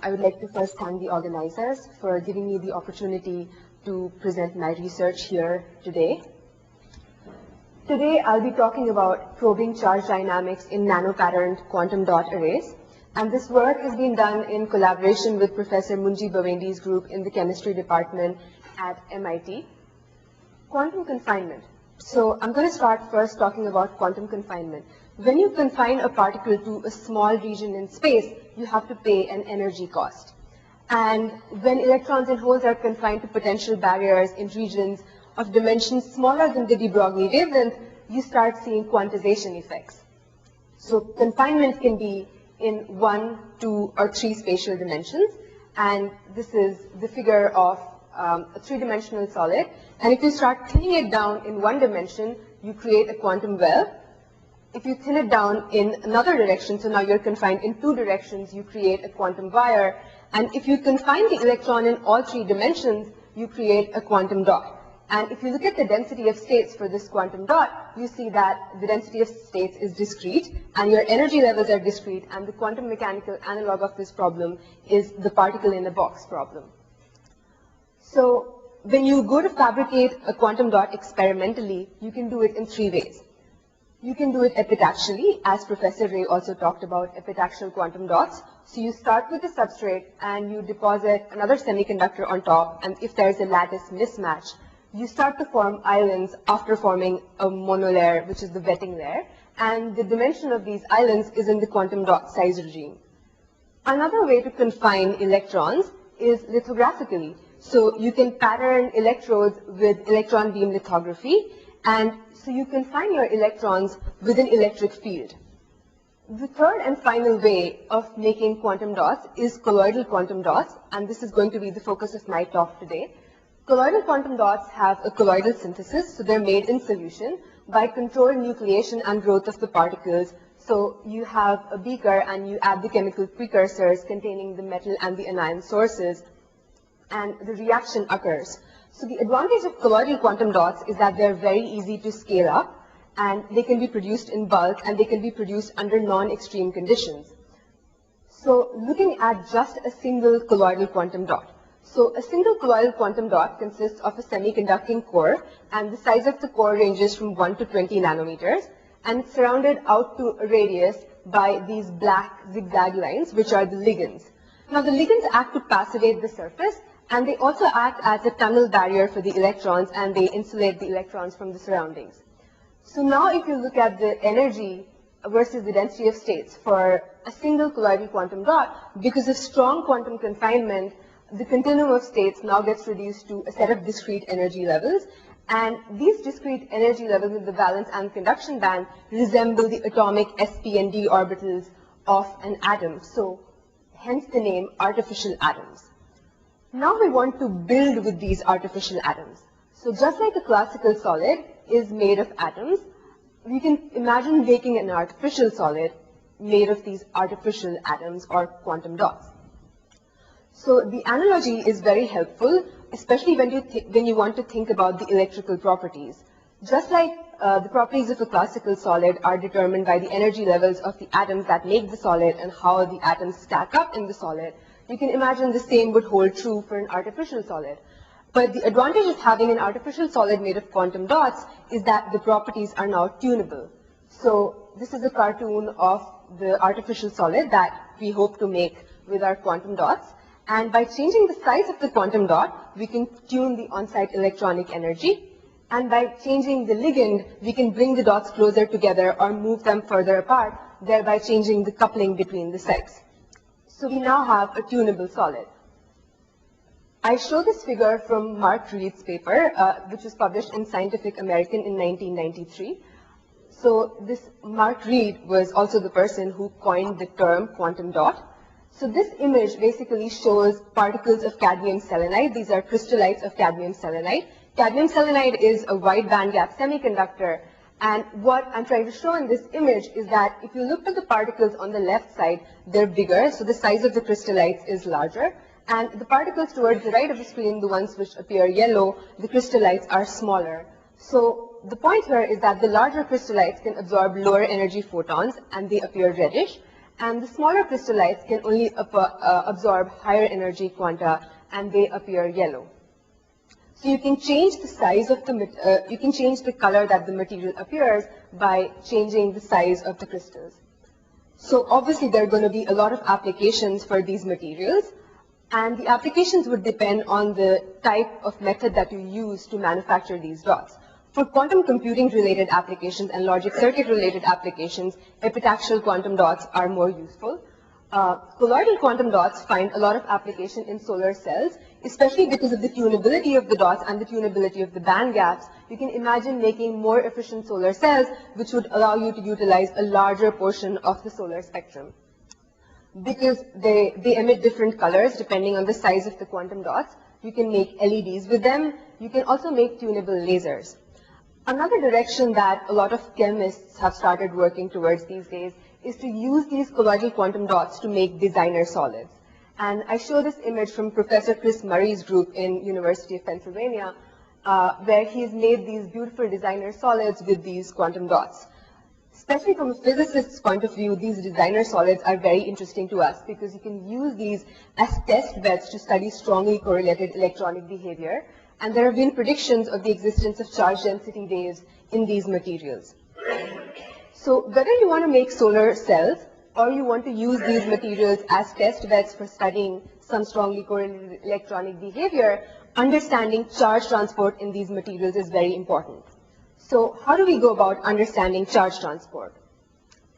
I would like to first thank the organizers for giving me the opportunity to present my research here today. Today, I'll be talking about probing charge dynamics in nanopatterned quantum dot arrays. And this work has been done in collaboration with Professor Munji Bawendi's group in the chemistry department at MIT. Quantum confinement. So I'm going to start first talking about quantum confinement. When you confine a particle to a small region in space, you have to pay an energy cost. And when electrons and holes are confined to potential barriers in regions of dimensions smaller than the de Broglie wavelength, you start seeing quantization effects. So confinement can be in 1, 2, or 3 spatial dimensions. And this is the figure of a 3-dimensional solid. And if you start thinning it down in 1 dimension, you create a quantum well. If you thin it down in another direction, so now you're confined in 2 directions, you create a quantum wire. And if you confine the electron in all 3 dimensions, you create a quantum dot. And if you look at the density of states for this quantum dot, you see that the density of states is discrete, and your energy levels are discrete, and the quantum mechanical analog of this problem is the particle in a box problem. So when you go to fabricate a quantum dot experimentally, you can do it in 3 ways. You can do it epitaxially, as Professor Ray also talked about epitaxial quantum dots. So you start with the substrate, and you deposit another semiconductor on top, and if there's a lattice mismatch, you start to form islands after forming a monolayer, which is the wetting layer, and the dimension of these islands is in the quantum dot size regime. Another way to confine electrons is lithographically. So you can pattern electrodes with electron beam lithography, and so you confine your electrons with an electric field. The third and final way of making quantum dots is colloidal quantum dots, and this is going to be the focus of my talk today. Colloidal quantum dots have a colloidal synthesis, so they're made in solution by controlled nucleation and growth of the particles. So you have a beaker and you add the chemical precursors containing the metal and the anion sources, and the reaction occurs. So the advantage of colloidal quantum dots is that they're very easy to scale up, and they can be produced in bulk, and they can be produced under non-extreme conditions. So looking at just a single colloidal quantum dot. So a single colloidal quantum dot consists of a semiconducting core, and the size of the core ranges from 1 to 20 nanometers, and it's surrounded out to a radius by these black zigzag lines, which are the ligands. Now the ligands act to passivate the surface, and they also act as a tunnel barrier for the electrons, and they insulate the electrons from the surroundings. So now if you look at the energy versus the density of states for a single colloidal quantum dot, because of strong quantum confinement, the continuum of states now gets reduced to a set of discrete energy levels, and these discrete energy levels in the valence and conduction band resemble the atomic sp and d orbitals of an atom. So hence the name artificial atoms. Now we want to build with these artificial atoms. So just like a classical solid is made of atoms, we can imagine making an artificial solid made of these artificial atoms or quantum dots. So the analogy is very helpful, especially when you want to think about the electrical properties. Just like the properties of a classical solid are determined by the energy levels of the atoms that make the solid and how the atoms stack up in the solid, you can imagine the same would hold true for an artificial solid. But the advantage of having an artificial solid made of quantum dots is that the properties are now tunable. So this is a cartoon of the artificial solid that we hope to make with our quantum dots. And by changing the size of the quantum dot, we can tune the on-site electronic energy. And by changing the ligand, we can bring the dots closer together or move them further apart, thereby changing the coupling between the sets. So we now have a tunable solid. I show this figure from Mark Reed's paper, which was published in Scientific American in 1993. So this Mark Reed was also the person who coined the term quantum dot. So this image basically shows particles of cadmium selenide. These are crystallites of cadmium selenide. Cadmium selenide is a wide bandgap semiconductor. And what I'm trying to show in this image is that if you look at the particles on the left side, they're bigger. So the size of the crystallites is larger. And the particles towards the right of the screen, the ones which appear yellow, the crystallites are smaller. So the point here is that the larger crystallites can absorb lower energy photons, and they appear reddish. And the smaller crystallites can only absorb higher energy quanta, and they appear yellow. So you can change the size of you can change the color that the material appears by changing the size of the crystals. So obviously there are going to be a lot of applications for these materials, and the applications would depend on the type of method that you use to manufacture these dots. For quantum computing related applications and logic circuit related applications, epitaxial quantum dots are more useful. Colloidal quantum dots find a lot of application in solar cells, especially because of the tunability of the dots and the tunability of the band gaps. You can imagine making more efficient solar cells, which would allow you to utilize a larger portion of the solar spectrum. Because they emit different colors depending on the size of the quantum dots, you can make LEDs with them. You can also make tunable lasers. Another direction that a lot of chemists have started working towards these days is to use these colloidal quantum dots to make designer solids. And I show this image from Professor Chris Murray's group in University of Pennsylvania, where he's made these beautiful designer solids with these quantum dots. Especially from a physicist's point of view, these designer solids are very interesting to us because you can use these as test beds to study strongly correlated electronic behavior. And there have been predictions of the existence of charge density waves in these materials. So whether you want to make solar cells or you want to use these materials as test beds for studying some strongly correlated electronic behavior, understanding charge transport in these materials is very important. So how do we go about understanding charge transport?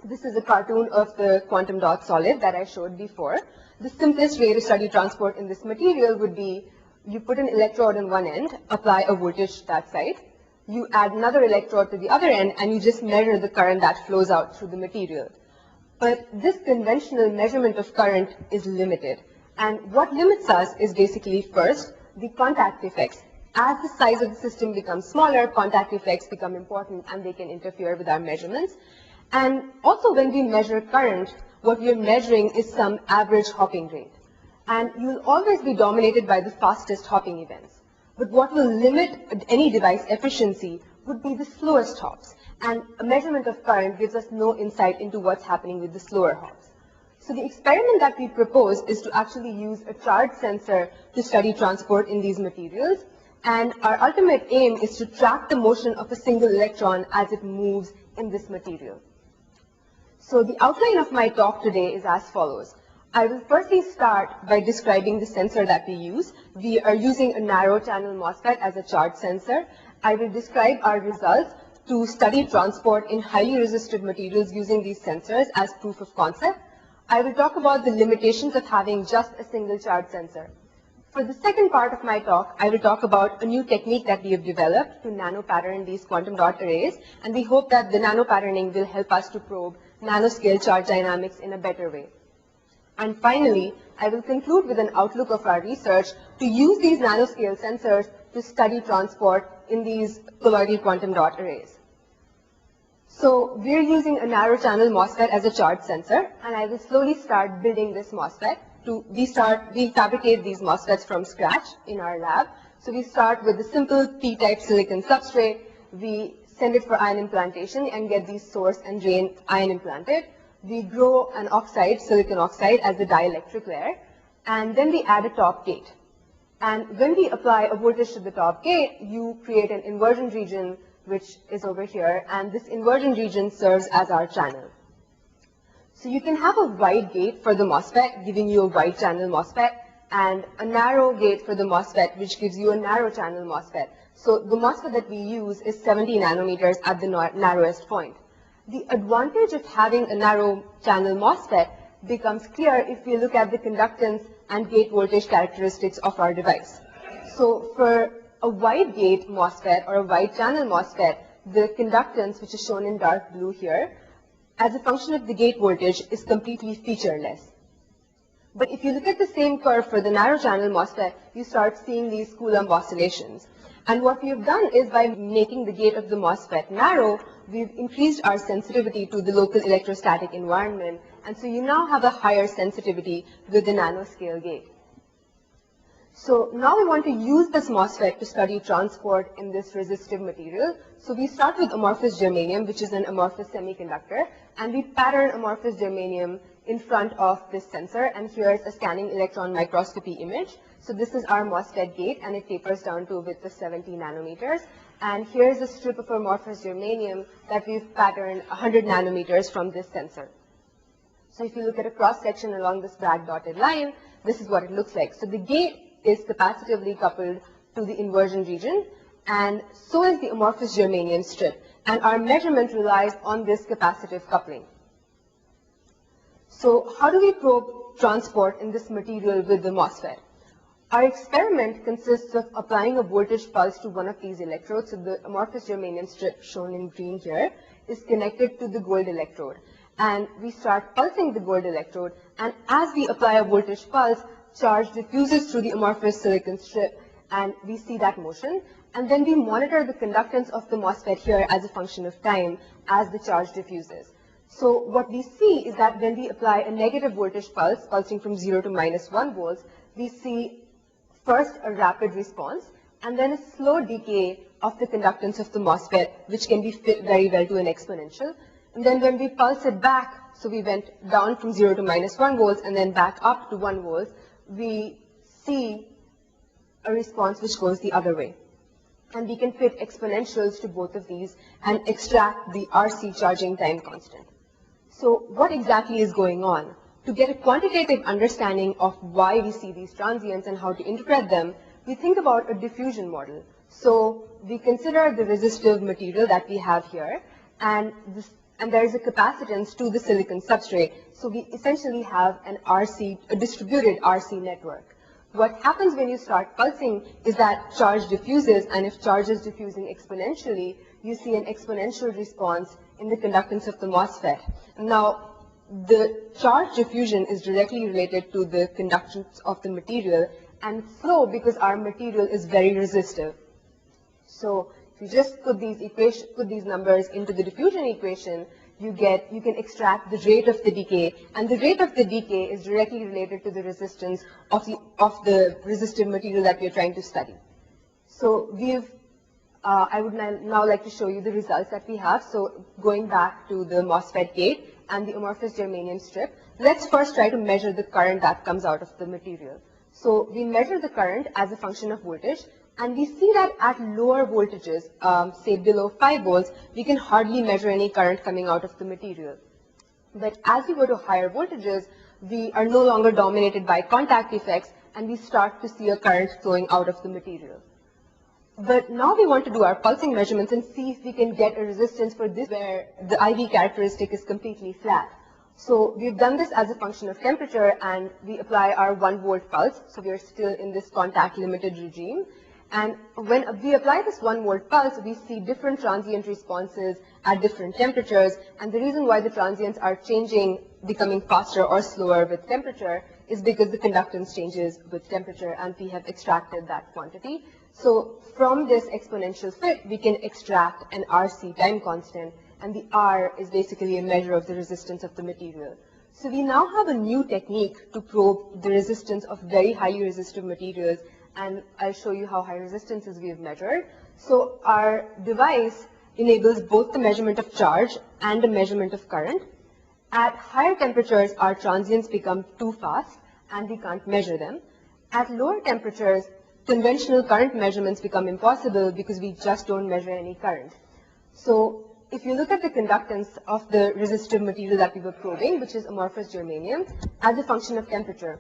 This is a cartoon of the quantum dot solid that I showed before. The simplest way to study transport in this material would be you put an electrode on one end, apply a voltage to that side, you add another electrode to the other end, and you just measure the current that flows out through the material. But this conventional measurement of current is limited. And what limits us is basically, first, the contact effects. As the size of the system becomes smaller, contact effects become important and they can interfere with our measurements. And also when we measure current, what we're measuring is some average hopping rate. And you'll always be dominated by the fastest hopping events. But what will limit any device efficiency would be the slowest hops. And a measurement of current gives us no insight into what's happening with the slower hops. So the experiment that we propose is to actually use a charge sensor to study transport in these materials. And our ultimate aim is to track the motion of a single electron as it moves in this material. So the outline of my talk today is as follows. I will firstly start by describing the sensor that we use. We are using a narrow channel MOSFET as a charge sensor. I will describe our results to study transport in highly resistive materials using these sensors as proof of concept. I will talk about the limitations of having just a single charge sensor. For the second part of my talk, I will talk about a new technique that we have developed to nano-pattern these quantum dot arrays, and we hope that the nano-patterning will help us to probe nanoscale charge dynamics in a better way. And finally, I will conclude with an outlook of our research to use these nanoscale sensors to study transport in these colloidal quantum dot arrays. So we're using a narrow channel MOSFET as a charge sensor, and I will slowly start building this MOSFET. We fabricate these MOSFETs from scratch in our lab. So we start with a simple P-type silicon substrate. We send it for ion implantation and get these source and drain ion implanted. We grow an oxide, silicon oxide, as a dielectric layer, and then we add a top gate. And when we apply a voltage to the top gate, you create an inversion region, which is over here, and this inversion region serves as our channel. So you can have a wide gate for the MOSFET, giving you a wide channel MOSFET, and a narrow gate for the MOSFET, which gives you a narrow channel MOSFET. So the MOSFET that we use is 70 nanometers at the narrowest point. The advantage of having a narrow channel MOSFET becomes clear if we look at the conductance and gate voltage characteristics of our device. So for a wide gate MOSFET or a wide channel MOSFET, the conductance, which is shown in dark blue here, as a function of the gate voltage is completely featureless. But if you look at the same curve for the narrow channel MOSFET, you start seeing these Coulomb oscillations. And what we have done is by making the gate of the MOSFET narrow, we've increased our sensitivity to the local electrostatic environment. And so you now have a higher sensitivity with the nanoscale gate. So now we want to use this MOSFET to study transport in this resistive material. So we start with amorphous germanium, which is an amorphous semiconductor, and we pattern amorphous germanium in front of this sensor, and here's a scanning electron microscopy image. So this is our MOSFET gate, and it tapers down to a width of 70 nanometers. And here's a strip of amorphous germanium that we've patterned 100 nanometers from this sensor. So if you look at a cross-section along this black dotted line, this is what it looks like. So the gate is capacitively coupled to the inversion region, and so is the amorphous germanium strip. And our measurement relies on this capacitive coupling. So how do we probe transport in this material with the MOSFET? Our experiment consists of applying a voltage pulse to one of these electrodes. So the amorphous germanium strip, shown in green here, is connected to the gold electrode. And we start pulsing the gold electrode, and as we apply a voltage pulse, charge diffuses through the amorphous silicon strip, and we see that motion. And then we monitor the conductance of the MOSFET here as a function of time as the charge diffuses. So what we see is that when we apply a negative voltage pulse, pulsing from 0 to -1 volts, we see first a rapid response, and then a slow decay of the conductance of the MOSFET, which can be fit very well to an exponential. And then when we pulse it back, so we went down from 0 to -1 volts and then back up to 1 volt, we see a response which goes the other way. And we can fit exponentials to both of these and extract the RC charging time constant. So what exactly is going on? To get a quantitative understanding of why we see these transients and how to interpret them, we think about a diffusion model. So we consider the resistive material that we have here, and there is a capacitance to the silicon substrate. So we essentially have a distributed RC network. What happens when you start pulsing is that charge diffuses, and if charge is diffusing exponentially, you see an exponential response in the conductance of the MOSFET. Now, the charge diffusion is directly related to the conductance of the material, and flow because our material is very resistive. So if you just put these numbers into the diffusion equation, you can extract the rate of the decay, and the rate of the decay is directly related to the resistance of the resistive material that we are trying to study. So I would now like to show you the results that we have. So going back to the MOSFET gate and the amorphous germanium strip, let's first try to measure the current that comes out of the material. So we measure the current as a function of voltage, and we see that at lower voltages, say below 5 volts, we can hardly measure any current coming out of the material. But as we go to higher voltages, we are no longer dominated by contact effects, and we start to see a current flowing out of the material. But now we want to do our pulsing measurements and see if we can get a resistance for this where the IV characteristic is completely flat. So we've done this as a function of temperature, and we apply our 1 volt pulse. So we are still in this contact limited regime. And when we apply this 1 volt pulse, we see different transient responses at different temperatures. And the reason why the transients are changing, becoming faster or slower with temperature, is because the conductance changes with temperature, and we have extracted that quantity. So from this exponential fit, we can extract an RC time constant, and the R is basically a measure of the resistance of the material. So we now have a new technique to probe the resistance of very highly resistive materials, and I'll show you how high resistances we have measured. So our device enables both the measurement of charge and the measurement of current. At higher temperatures, our transients become too fast, and we can't measure them. At lower temperatures, conventional current measurements become impossible because we just don't measure any current. So if you look at the conductance of the resistive material that we were probing, which is amorphous germanium, as a function of temperature.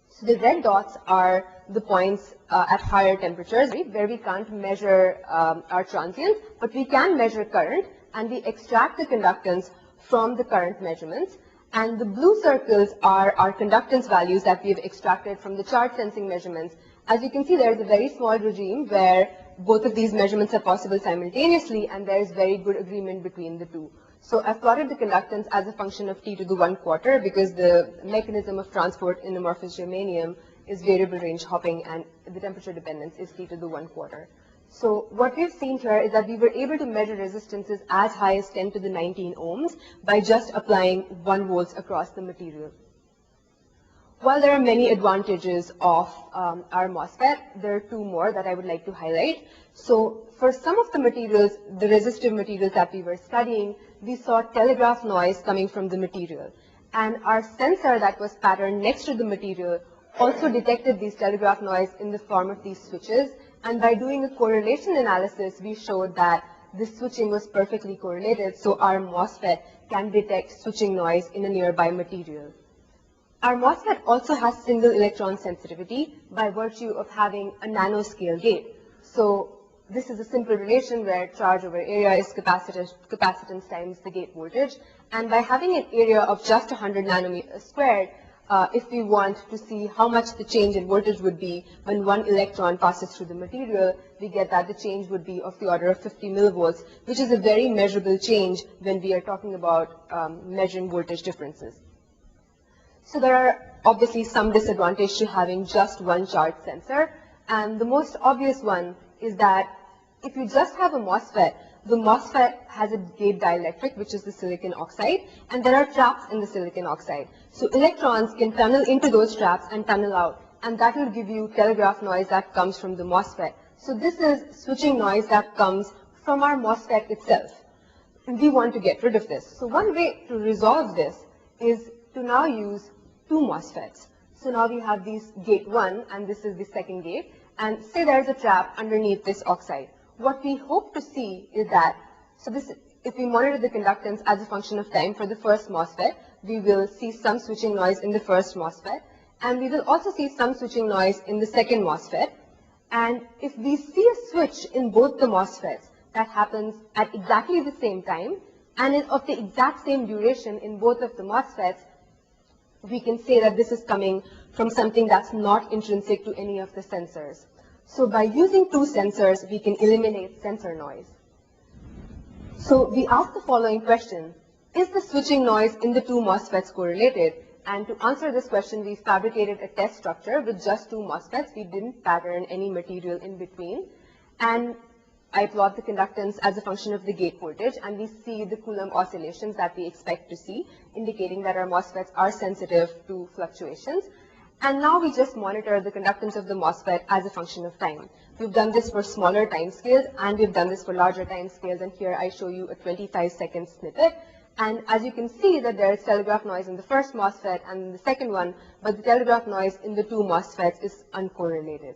So the red dots are the points at higher temperatures where we can't measure our transients, but we can measure current, and we extract the conductance from the current measurements. And the blue circles are our conductance values that we have extracted from the charge sensing measurements. As you can see, there is a very small regime where both of these measurements are possible simultaneously, and there is very good agreement between the two. So I've plotted the conductance as a function of T to the 1/4 because the mechanism of transport in amorphous germanium is variable range hopping, and the temperature dependence is T to the 1/4. So what we've seen here is that we were able to measure resistances as high as 10 to the 19 ohms by just applying 1 volts across the material. While there are many advantages of our MOSFET, there are two more that I would like to highlight. So for some of the materials, the resistive materials that we were studying, we saw telegraph noise coming from the material. And our sensor that was patterned next to the material also detected these telegraph noise in the form of these switches. And by doing a correlation analysis, we showed that this switching was perfectly correlated, so our MOSFET can detect switching noise in a nearby material. Our MOSFET also has single electron sensitivity by virtue of having a nanoscale gate. So this is a simple relation where charge over area is capacitance times the gate voltage. And by having an area of just 100 nanometers squared, if we want to see how much the change in voltage would be when one electron passes through the material, we get that the change would be of the order of 50 millivolts, which is a very measurable change when we are talking about measuring voltage differences. So there are obviously some disadvantages to having just one charge sensor, and the most obvious one is that if you just have a MOSFET, the MOSFET has a gate dielectric, which is the silicon oxide, and there are traps in the silicon oxide. So electrons can tunnel into those traps and tunnel out, and that will give you telegraph noise that comes from the MOSFET. So this is switching noise that comes from our MOSFET itself. And we want to get rid of this. So one way to resolve this is to now use two MOSFETs. So now we have these gate 1, and this is the second gate, and say there's a trap underneath this oxide. What we hope to see is that, so this, if we monitor the conductance as a function of time for the first MOSFET, we will see some switching noise in the first MOSFET, and we will also see some switching noise in the second MOSFET. And if we see a switch in both the MOSFETs that happens at exactly the same time, and is of the exact same duration in both of the MOSFETs, we can say that this is coming from something that's not intrinsic to any of the sensors. So by using two sensors, we can eliminate sensor noise. So we ask the following question: is the switching noise in the two MOSFETs correlated? And to answer this question, we fabricated a test structure with just two MOSFETs. We didn't pattern any material in between. And I plot the conductance as a function of the gate voltage, and we see the Coulomb oscillations that we expect to see, indicating that our MOSFETs are sensitive to fluctuations. And now we just monitor the conductance of the MOSFET as a function of time. We've done this for smaller time scales, and we've done this for larger time scales, and here I show you a 25-second snippet. And as you can see that there is telegraph noise in the first MOSFET and the second one, but the telegraph noise in the two MOSFETs is uncorrelated.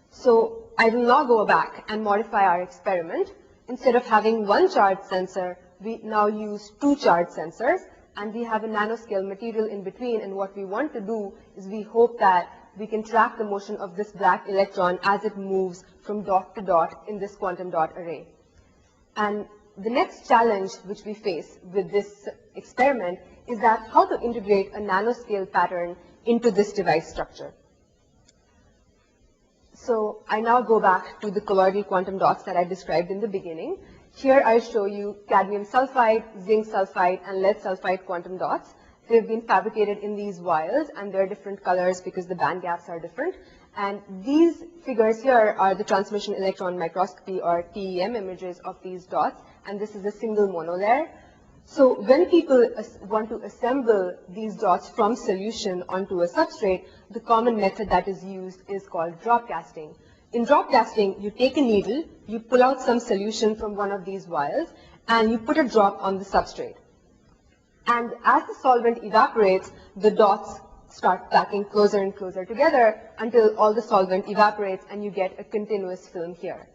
So I will now go back and modify our experiment. Instead of having one charge sensor, we now use two charge sensors, and we have a nanoscale material in between, and what we want to do is we hope that we can track the motion of this black electron as it moves from dot to dot in this quantum dot array. And the next challenge which we face with this experiment is that how to integrate a nanoscale pattern into this device structure. So I now go back to the colloidal quantum dots that I described in the beginning. Here I show you cadmium sulfide, zinc sulfide, and lead sulfide quantum dots. They've been fabricated in these vials, and they're different colors because the band gaps are different. And these figures here are the transmission electron microscopy, or TEM, images of these dots, and this is a single monolayer. So when people want to assemble these dots from solution onto a substrate, the common method that is used is called drop casting. In drop casting, you take a needle, you pull out some solution from one of these vials, and you put a drop on the substrate. And as the solvent evaporates, the dots start packing closer and closer together until all the solvent evaporates and you get a continuous film here.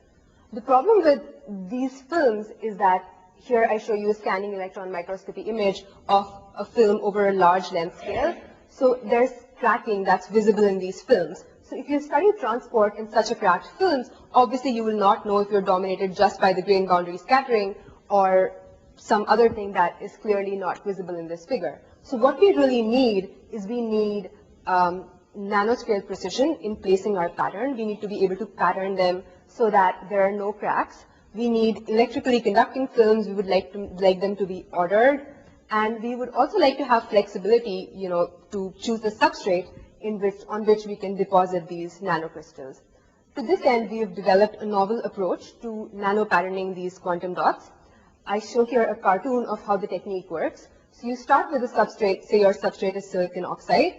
The problem with these films is that here I show you a scanning electron microscopy image of a film over a large length scale. So there's cracking that's visible in these films. So if you study transport in such a cracked films, obviously you will not know if you're dominated just by the grain boundary scattering or some other thing that is clearly not visible in this figure. So what we really need is we need nanoscale precision in placing our pattern. We need to be able to pattern them so that there are no cracks. We need electrically conducting films. We would like them to be ordered. And we would also like to have flexibility, to choose the substrate on which we can deposit these nanocrystals. To this end, we have developed a novel approach to nano-patterning these quantum dots. I show here a cartoon of how the technique works. So you start with a substrate, say your substrate is silicon oxide,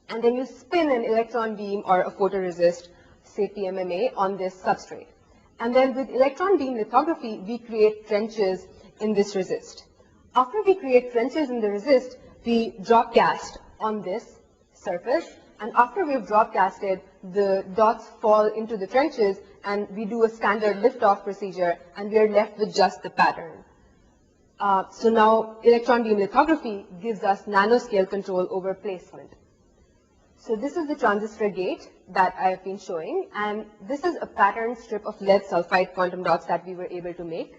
and then you spin an electron beam or a photoresist, say PMMA, on this substrate. And then with electron beam lithography, we create trenches in this resist. After we create trenches in the resist, we drop cast on this surface, and after we've drop casted, the dots fall into the trenches, and we do a standard lift-off procedure, and we are left with just the pattern. So now electron beam lithography gives us nanoscale control over placement. So this is the transistor gate that I have been showing, and this is a pattern strip of lead sulfide quantum dots that we were able to make.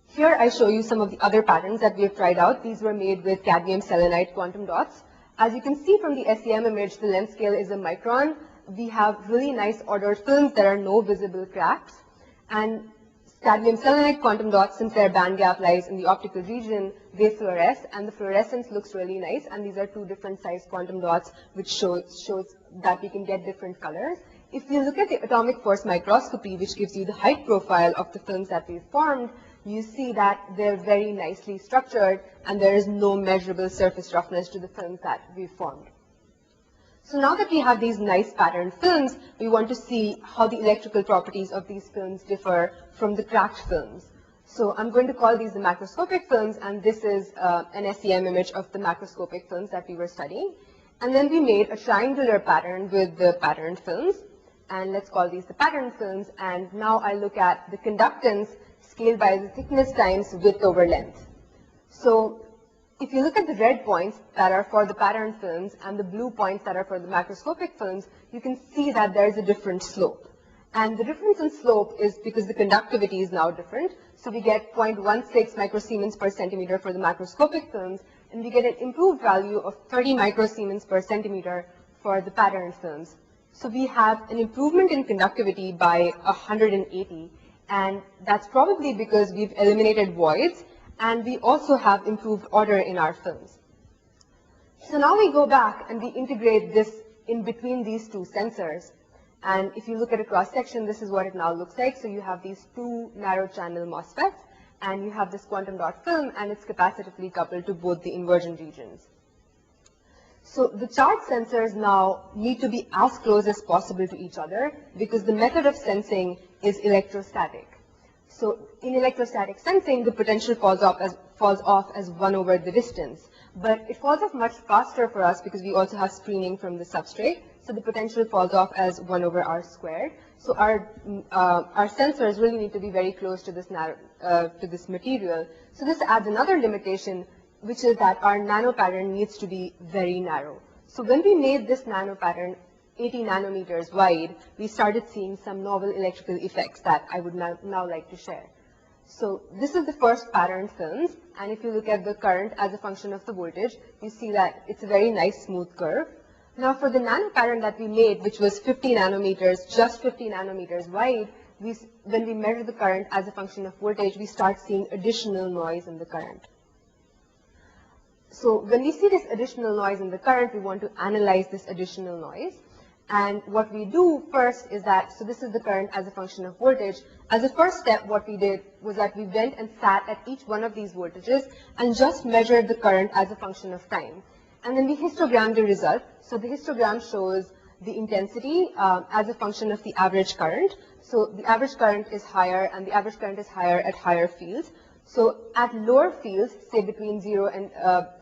Here I show you some of the other patterns that we have tried out. These were made with cadmium selenide quantum dots. As you can see from the SEM image, the length scale is a micron. We have really nice ordered films. There are no visible cracks. And cadmium selenide quantum dots, since their band gap lies in the optical region, they fluoresce, and the fluorescence looks really nice. And these are two different size quantum dots, which shows that we can get different colors. If you look at the atomic force microscopy, which gives you the height profile of the films that we've formed, you see that they're very nicely structured, and there is no measurable surface roughness to the films that we've formed. So now that we have these nice patterned films, we want to see how the electrical properties of these films differ from the cracked films. So I'm going to call these the macroscopic films, and this is an SEM image of the macroscopic films that we were studying. And then we made a triangular pattern with the patterned films, and let's call these the patterned films. And now I look at the conductance scaled by the thickness times width over length. So if you look at the red points that are for the patterned films and the blue points that are for the macroscopic films, you can see that there is a different slope. And the difference in slope is because the conductivity is now different. So we get 0.16 microsiemens per centimeter for the macroscopic films, and we get an improved value of 30 microsiemens per centimeter for the patterned films. So we have an improvement in conductivity by 180. And that's probably because we've eliminated voids, and we also have improved order in our films. So now we go back and we integrate this in between these two sensors. And if you look at a cross-section, this is what it now looks like. So you have these two narrow channel MOSFETs, and you have this quantum dot film, and it's capacitively coupled to both the inversion regions. So the charge sensors now need to be as close as possible to each other, because the method of sensing is electrostatic. So in electrostatic sensing, the potential falls off as 1 over the distance. But it falls off much faster for us because we also have screening from the substrate. So the potential falls off as 1 over r squared. So our sensors really need to be very close to this material. So this adds another limitation, which is that our nano pattern needs to be very narrow. So when we made this nano pattern 80 nanometers wide, we started seeing some novel electrical effects that I would now like to share. So this is the first patterned films, and if you look at the current as a function of the voltage, you see that it's a very nice smooth curve. Now for the nano pattern that we made, which was 50 nanometers, just 50 nanometers wide, when we measure the current as a function of voltage, we start seeing additional noise in the current. So when we see this additional noise in the current, we want to analyze this additional noise. And what we do first is that, so this is the current as a function of voltage. As a first step, what we did was that we went and sat at each one of these voltages and just measured the current as a function of time. And then we histogrammed the result. So the histogram shows the intensity as a function of the average current. So the average current is higher, and the average current is higher at higher fields. So at lower fields, say between 0 and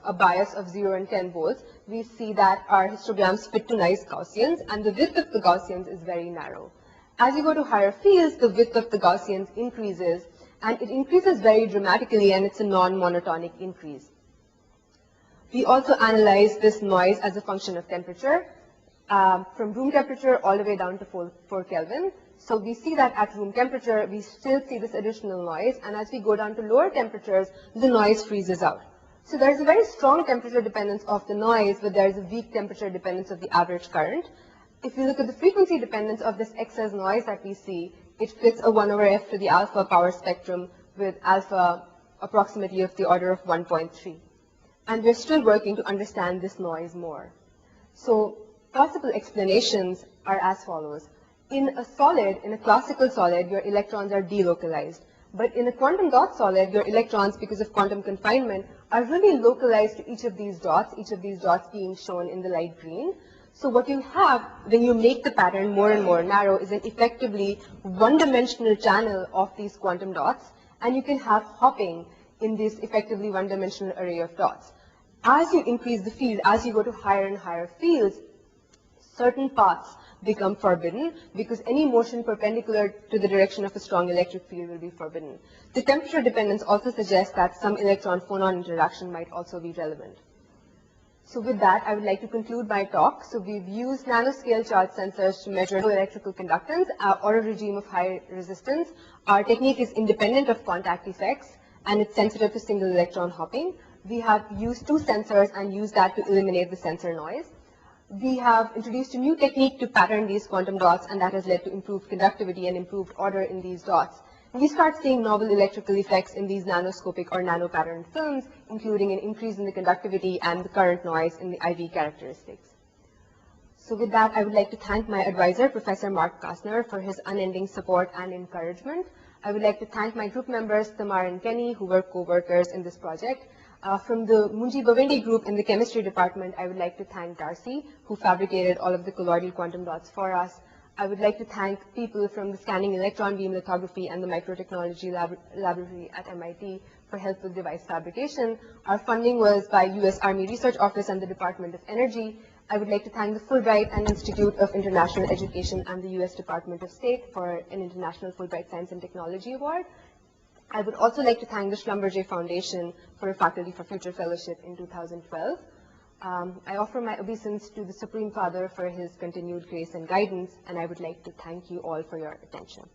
a bias of 0 and 10 volts, we see that our histograms fit to nice Gaussians, and the width of the Gaussians is very narrow. As you go to higher fields, the width of the Gaussians increases, and it increases very dramatically, and it's a non-monotonic increase. We also analyze this noise as a function of temperature, from room temperature all the way down to 4 Kelvin. So we see that at room temperature, we still see this additional noise, and as we go down to lower temperatures, the noise freezes out. So there's a very strong temperature dependence of the noise, but there's a weak temperature dependence of the average current. If you look at the frequency dependence of this excess noise that we see, it fits a 1 over f to the alpha power spectrum with alpha approximately of the order of 1.3. And we're still working to understand this noise more. So possible explanations are as follows. In a solid, in a classical solid, your electrons are delocalized. But in a quantum dot solid, your electrons, because of quantum confinement, are really localized to each of these dots being shown in the light green. So what you have when you make the pattern more and more narrow is an effectively one-dimensional channel of these quantum dots, and you can have hopping in this effectively one-dimensional array of dots. As you increase the field, as you go to higher and higher fields, certain paths become forbidden because any motion perpendicular to the direction of a strong electric field will be forbidden. The temperature dependence also suggests that some electron-phonon interaction might also be relevant. So with that, I would like to conclude my talk. So we've used nanoscale charge sensors to measure electrical conductance or a regime of high resistance. Our technique is independent of contact effects, and it's sensitive to single electron hopping. We have used two sensors and used that to eliminate the sensor noise. We have introduced a new technique to pattern these quantum dots, and that has led to improved conductivity and improved order in these dots. We start seeing novel electrical effects in these nanoscopic or nano-patterned films, including an increase in the conductivity and the current noise in the IV characteristics. So with that, I would like to thank my advisor, Professor Mark Kastner, for his unending support and encouragement. I would like to thank my group members, Tamar and Kenny, who were co-workers in this project. From the Munji Bawendi group in the chemistry department, I would like to thank Darcy, who fabricated all of the colloidal quantum dots for us. I would like to thank people from the scanning electron beam lithography and the microtechnology laboratory at MIT for help with device fabrication. Our funding was by US Army Research Office and the Department of Energy. I would like to thank the Fulbright and Institute of International Education and the US Department of State for an International Fulbright Science and Technology Award. I would also like to thank the Schlumberger Foundation for a Faculty for Future Fellowship in 2012. I offer my obeisance to the Supreme Father for his continued grace and guidance, and I would like to thank you all for your attention.